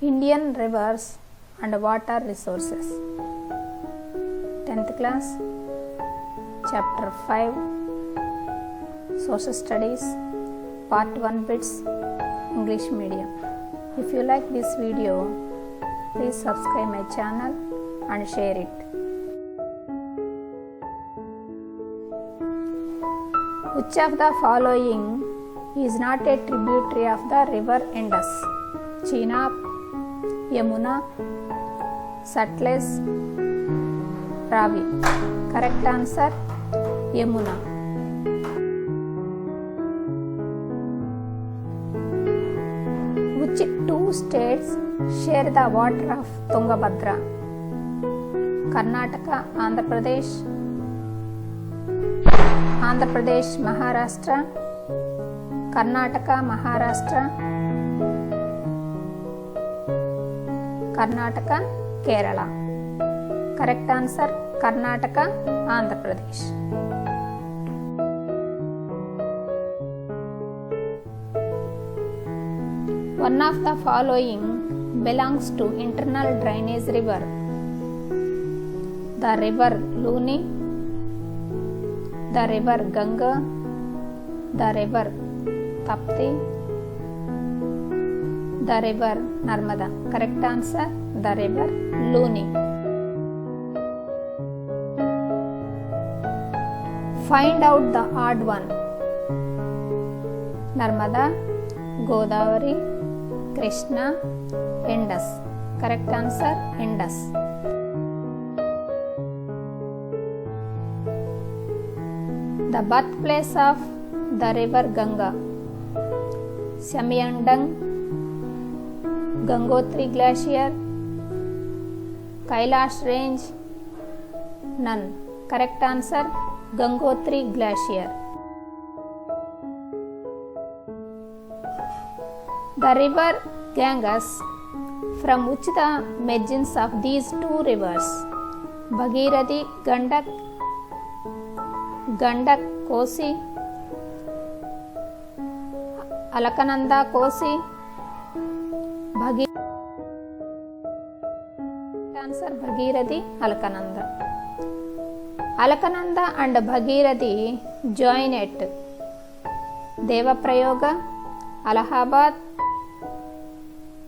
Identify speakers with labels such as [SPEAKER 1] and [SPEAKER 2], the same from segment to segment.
[SPEAKER 1] Indian rivers and water resources. 10th class, chapter 5, social studies, part 1 bits, English medium. If you like this video, please subscribe my channel and share it. Which of the following is not a tributary of the river Indus? Chenab, Yamuna, Satluj, Ravi. Correct answer, Yamuna. Which two states share the water of Tungabhadra? Karnataka, Andhra Pradesh, Maharashtra, Karnataka, Maharashtra, Karnataka, Kerala. Correct answer, Karnataka, Andhra Pradesh. One of the following belongs to internal drainage river. The river Luni, the river Ganga, the river Tapti, the river Narmada. Correct answer, the river Luni. Find out the odd one. Narmada, Godavari, Krishna, Indus. Correct answer, Indus. The birthplace of the river Ganga. Samyandang, Gangotri Glacier, Kailash Range, none. Correct answer, Gangotri Glacier. The river Ganges, from which the margins of these two rivers, Bhagirathi, Gandak, Kosi, Alakananda, Kosi, answer, Bhagirathi, Alakananda. Alakananda and Bhagirathi join at Devaprayaga, Allahabad,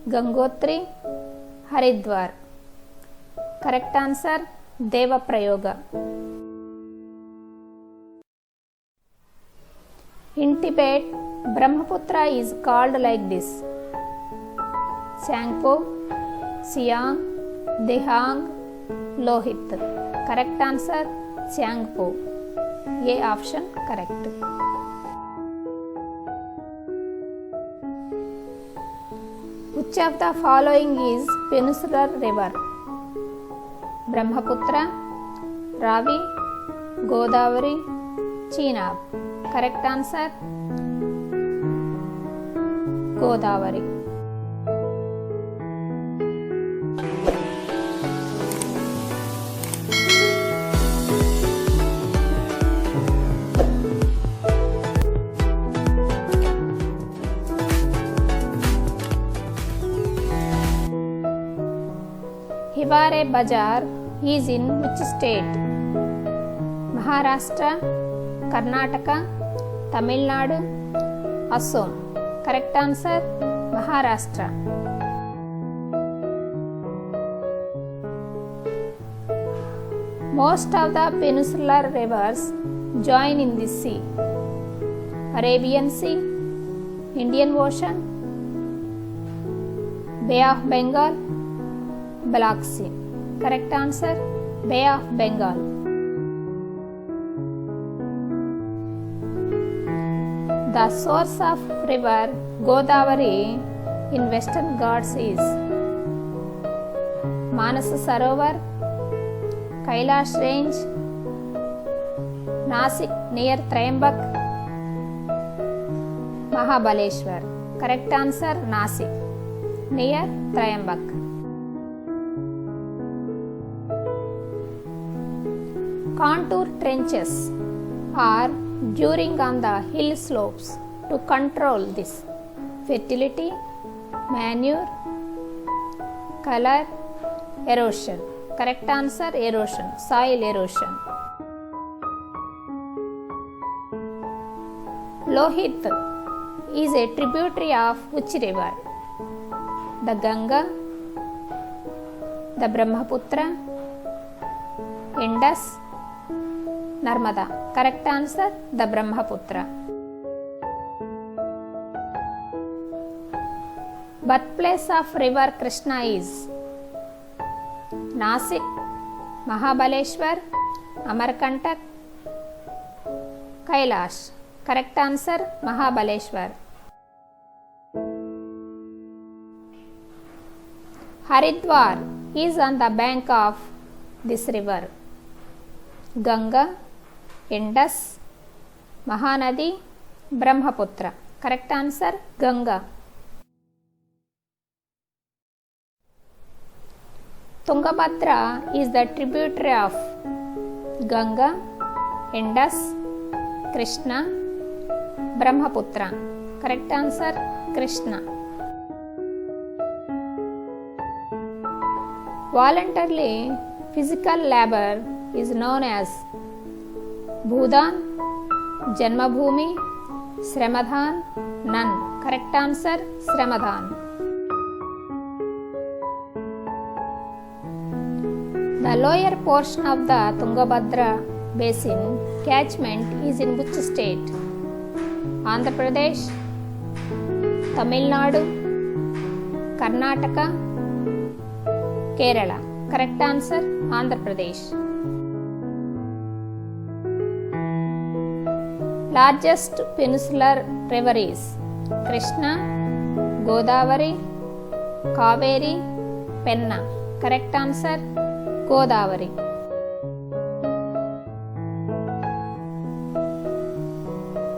[SPEAKER 1] Gangotri, Haridwar. Correct answer, Devaprayaga. In Tibet, Brahmaputra is called like this: Tsangpo, Siang, Dehang, Lohit. Correct answer, Tsangpo. A option correct. Which of the following is peninsular river? Brahmaputra, Ravi, Godavari, Chenab. Correct answer, Godavari. Hiware Bazar is in which state? Maharashtra, Karnataka, Tamil Nadu, Assam. Correct answer, Maharashtra. Most of the peninsular rivers join in this sea: Arabian Sea, Indian Ocean, Bay of Bengal, Black Sea. Correct answer, Bay of Bengal. The source of river Godavari in Western Ghats is Manas Sarovar, Kailash Range, Nasik near Trayambak, Mahabaleshwar. Correct answer, Nasik near Trayambak. Contour trenches are during on the hill slopes to control this: fertility, manure, color, erosion. Correct answer, erosion, soil erosion. Lohit is a tributary of which river? The Ganga, the Brahmaputra, Indus, Narmada. Correct answer, the Brahmaputra. Birthplace of river Krishna is Nasik, Mahabaleshwar, Amarkantak, Kailash. Correct answer, Mahabaleshwar. Haridwar is on the bank of this river? Ganga, Indus, Mahanadi, Brahmaputra. Correct answer, Ganga. Tungabhadra is the tributary of Ganga, Indus, Krishna, Brahmaputra. Correct answer, Krishna. Voluntarily physical labor is known as Bhudan, Janmabhoomi, Shramadhan, none. Correct answer, Shramadhan. The lower portion of the Tungabhadra basin catchment is in which state? Andhra Pradesh, Tamil Nadu, Karnataka, Kerala. Correct answer, Andhra Pradesh. Largest peninsular river is Krishna, Godavari, Kaveri, Penna. Correct answer, Godavari.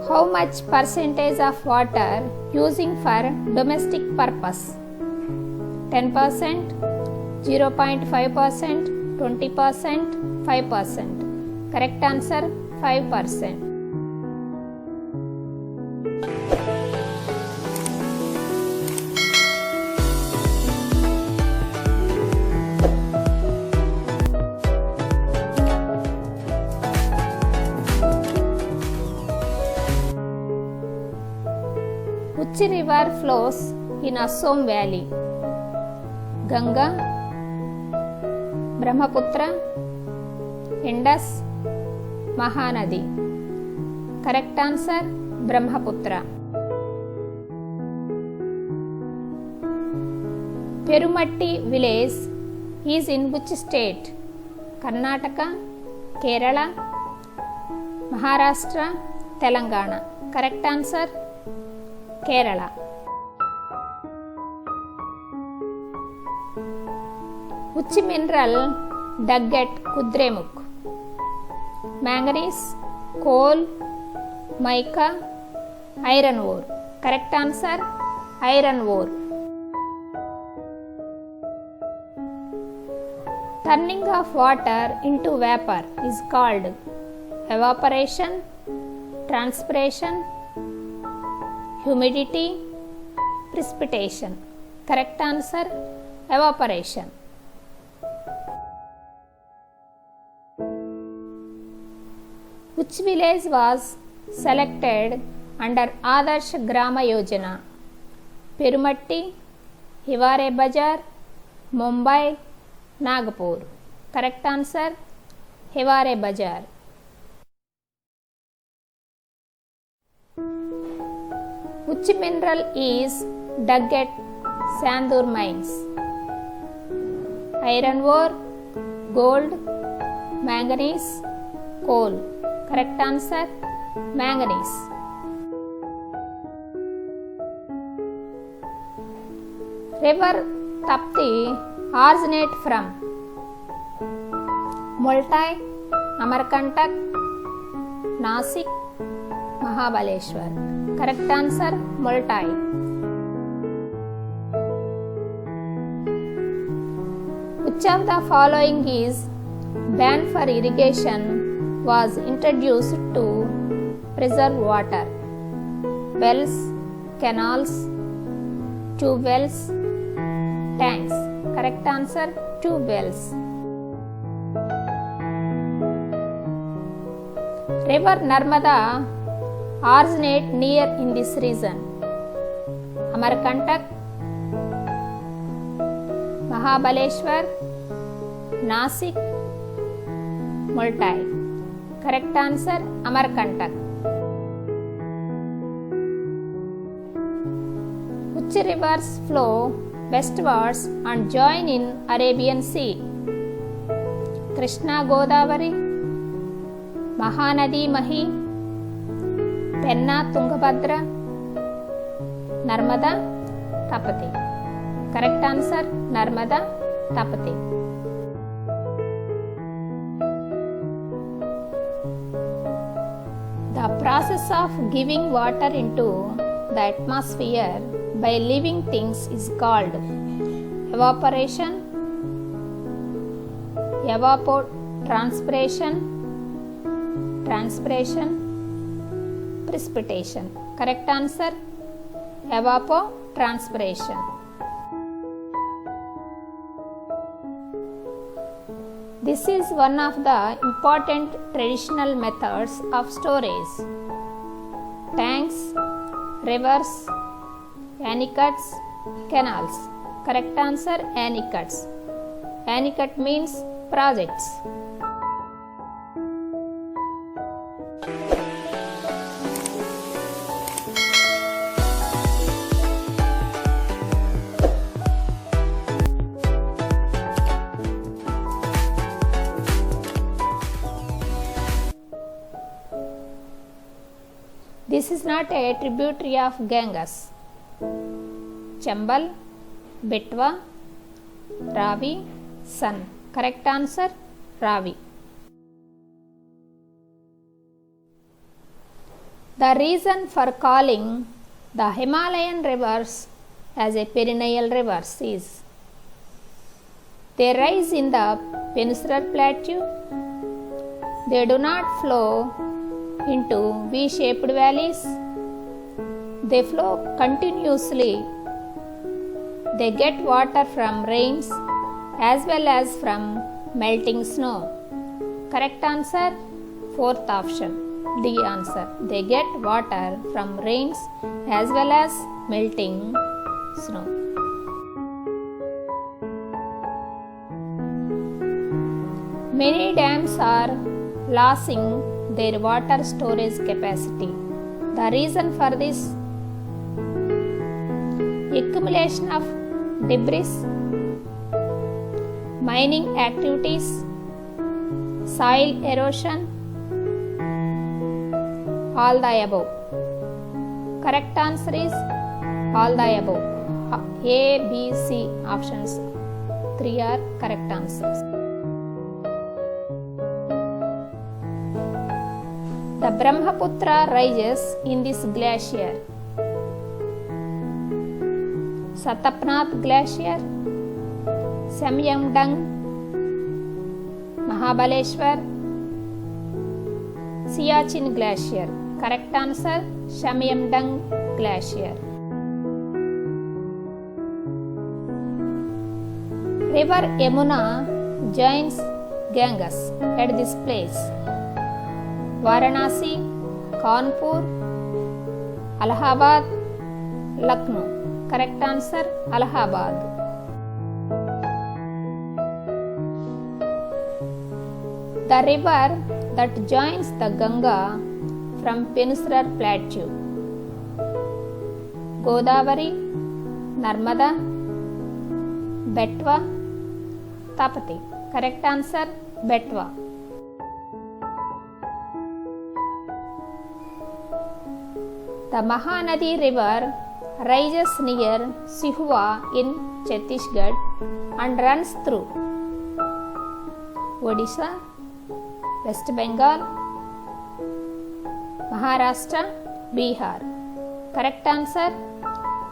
[SPEAKER 1] How much percentage of water using for domestic purpose? 10%, 0.5%, 20%, 5%. Correct answer, 5%. Which river flows in Assam Valley? Ganga, Brahmaputra, Indus, Mahanadi. Correct answer, Brahmaputra. Perumatti village is in which state? Karnataka, Kerala, Maharashtra, Telangana. Correct answer, Kerala. Which mineral dug at Kudremukh? Manganese, coal, mica, iron ore. Correct answer, iron ore. Turning of water into vapor is called evaporation, transpiration, humidity, precipitation. Correct answer, evaporation. Which village was selected under Adarsh Grama Yojana? Perumatti, Hivare Bazar, Mumbai, Nagpur. Correct answer, Hivare Bazar. Which mineral is dug at Sandur mines? Iron ore, gold, manganese, coal. Correct answer, manganese. River Tapti originate from Multai, Amarkantak, Nasik, Mahabaleshwar. Correct answer, Multai. Which of the following is ban for irrigation was introduced to preserve water? Wells, canals, tube wells, tanks. Correct answer, tube wells. River Narmada originate near in this region. Amarkantak, Mahabaleshwar, Nasik, Multai. Correct answer, Amarkantak. Which rivers flow westwards and join in Arabian Sea? Krishna Godavari, Mahanadi Mahi, Penna Tungabhadra, Narmada Tapati. Correct answer, Narmada Tapati. The process of giving water into the atmosphere by living things is called evaporation, evapotranspiration, transpiration, precipitation. Correct answer, evapotranspiration. This is one of the important traditional methods of storage. Tanks, rivers, anicuts, canals. Correct answer, anicuts. Anicut means projects. This is not a tributary of Ganges. Chambal, Betwa, Ravi, Son. Correct answer, Ravi. The reason for calling the Himalayan rivers as a perennial rivers is they rise in the peninsular plateau. They do not flow into V-shaped valleys. They flow continuously. They get water from rains as well as from melting snow. Correct answer, fourth option, D answer. They get water from rains as well as melting snow. Many dams are losing their water storage capacity. The reason for this: accumulation of debris, mining activities, soil erosion, all the above. Correct answer is all the above. A, B, C options 3 are correct answers. The Brahmaputra rises in this glacier: Satapnath Glacier, Samyamdang, Mahabaleshwar, Siachen Glacier. Correct answer, Samyamdang Glacier. River Yamuna joins Ganges at this place: Varanasi, Kanpur, Allahabad, Lucknow. Correct answer, Allahabad. The river that joins the Ganga from peninsular plateau: Godavari, Narmada, Betwa, Tapati. Correct answer, Betwa. The Mahanadi river rises near Sihua in Chhattisgarh and runs through Odisha, West Bengal, Maharashtra, Bihar. Correct answer,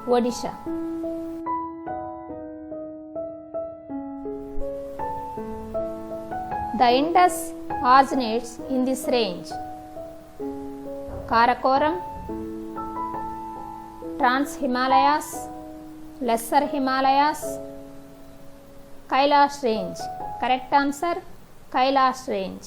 [SPEAKER 1] Odisha. The Indus originates in this range: Karakoram, Trans Himalayas, Lesser Himalayas, Kailash range. Correct answer, Kailash range.